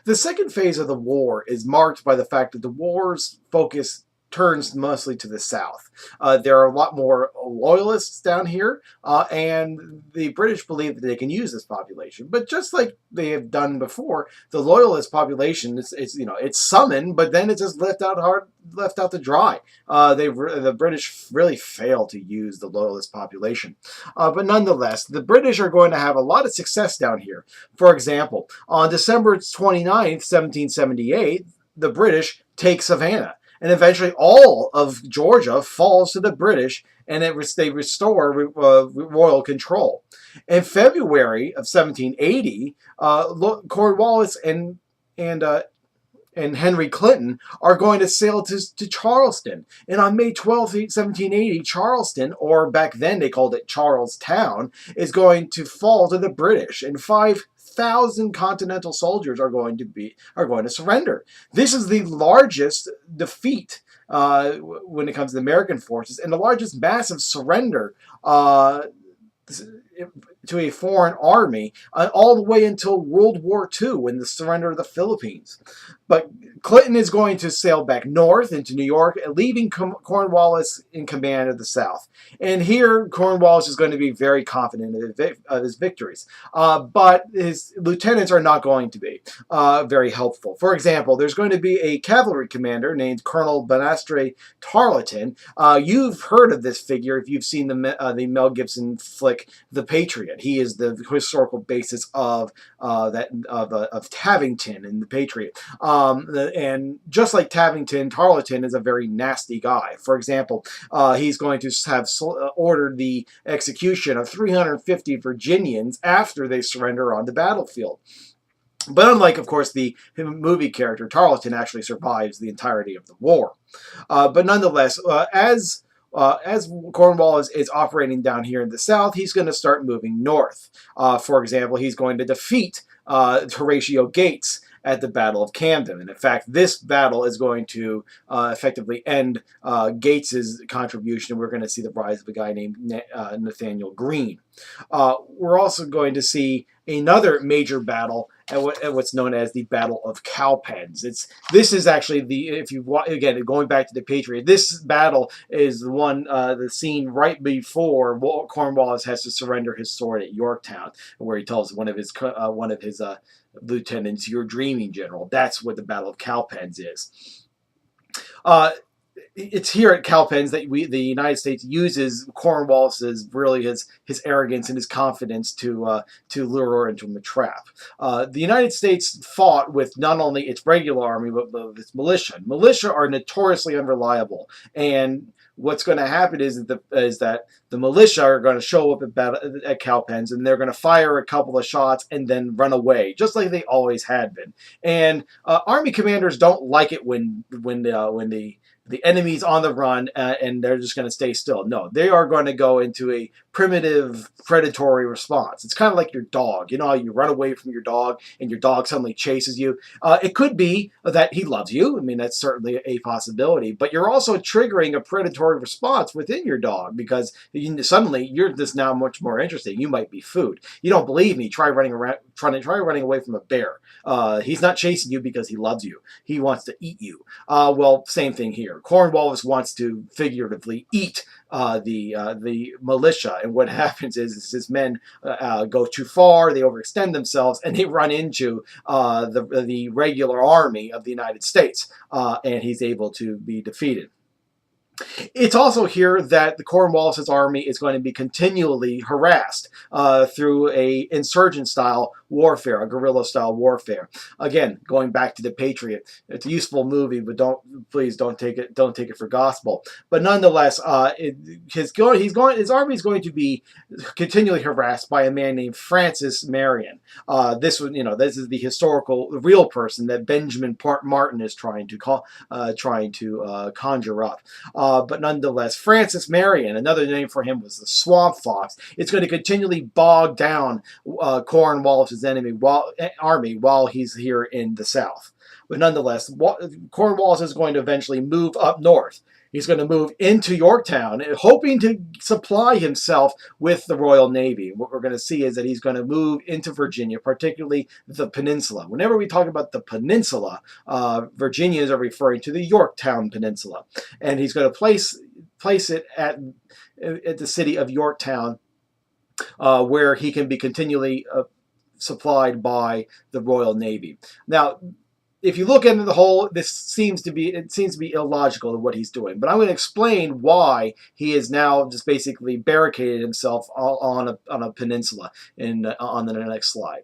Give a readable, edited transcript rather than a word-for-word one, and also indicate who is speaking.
Speaker 1: The second phase of the war is marked by the fact that the war's focus turns mostly to the south. There are a lot more loyalists down here, and the British believe that they can use this population. But just like they have done before, the loyalist population it's summoned, but then it's just left out to dry. The British really fail to use the loyalist population, but nonetheless, the British are going to have a lot of success down here. For example, on December 29th, 1778, the British take Savannah, and eventually all of Georgia falls to the British, and they restore royal control. In February of 1780, Cornwallis and Henry Clinton are going to sail to Charleston. And on May 12th, 1780, Charleston, or back then they called it Charlestown, is going to fall to the British, and 5,000 Continental soldiers are going to surrender. This is the largest defeat when it comes to the American forces, and the largest massive surrender to a foreign army all the way until World War II and the surrender of the Philippines. But Clinton is going to sail back north into New York, leaving Cornwallis in command of the South. And here, Cornwallis is going to be very confident of his victories. But his lieutenants are not going to be very helpful. For example, there's going to be a cavalry commander named Colonel Banastre Tarleton. You've heard of this figure if you've seen the Mel Gibson flick The Patriot. He is the historical basis of Tavington in The Patriot. And just like Tavington, Tarleton is a very nasty guy. For example, he's going to have ordered the execution of 350 Virginians after they surrender on the battlefield. But unlike, of course, the movie character, Tarleton actually survives the entirety of the war. But nonetheless, as Cornwallis is operating down here in the South, he's going to start moving north. For example, he's going to defeat Horatio Gates at the Battle of Camden. And in fact, this battle is going to effectively end Gates's contribution. We're going to see the rise of a guy named Nathaniel Greene. We're also going to see another major battle at what's known as the Battle of Cowpens. This is actually again going back to the Patriot. This battle is the scene right before Cornwallis has to surrender his sword at Yorktown, where he tells one of his lieutenants, "You're dreaming, General." That's what the Battle of Cowpens is. It's here at Cowpens that the United States uses Cornwallis's his arrogance and his confidence to lure into a trap. The United States fought with not only its regular army but its militia. Militia are notoriously unreliable, and what's going to happen is that the militia are going to show up at Cowpens, and they're going to fire a couple of shots and then run away, just like they always had been. And army commanders don't like it when the enemy's on the run and they're just going to stay still. No, they are going to go into a primitive predatory response. It's kind of like your dog. You know how you run away from your dog and your dog suddenly chases you? It could be that he loves you. I mean, that's certainly a possibility. But you're also triggering a predatory response within your dog because suddenly you're just now much more interesting. You might be food. You don't believe me? Try running away from a bear. He's not chasing you because he loves you. He wants to eat you. Well, same thing here. Cornwallis wants to figuratively eat the militia, and what happens is his men go too far, they overextend themselves, and they run into the regular army of the United States, and he's able to be defeated. It's also here that the Cornwallis' army is going to be continually harassed through a insurgent-style warfare, a guerrilla-style warfare. Again, going back to The Patriot, it's a useful movie, but please don't take it for gospel. But nonetheless, his army is going to be continually harassed by a man named Francis Marion. This is the real person that Benjamin Martin is trying to conjure up. But nonetheless, Francis Marion, another name for him was the Swamp Fox. It's going to continually bog down Cornwallis' army while he's here in the South. But nonetheless, Cornwallis is going to eventually move up north. He's going to move into Yorktown, hoping to supply himself with the Royal Navy. What we're going to see is that he's going to move into Virginia, particularly the peninsula. Whenever we talk about the peninsula, Virginians are referring to the Yorktown Peninsula. And he's going to place it at the city of Yorktown, where he can be continually supplied by the Royal Navy. Now, if you look into the whole, it seems to be illogical in what he's doing. But I'm going to explain why he is now just basically barricaded himself on a peninsula on the next slide.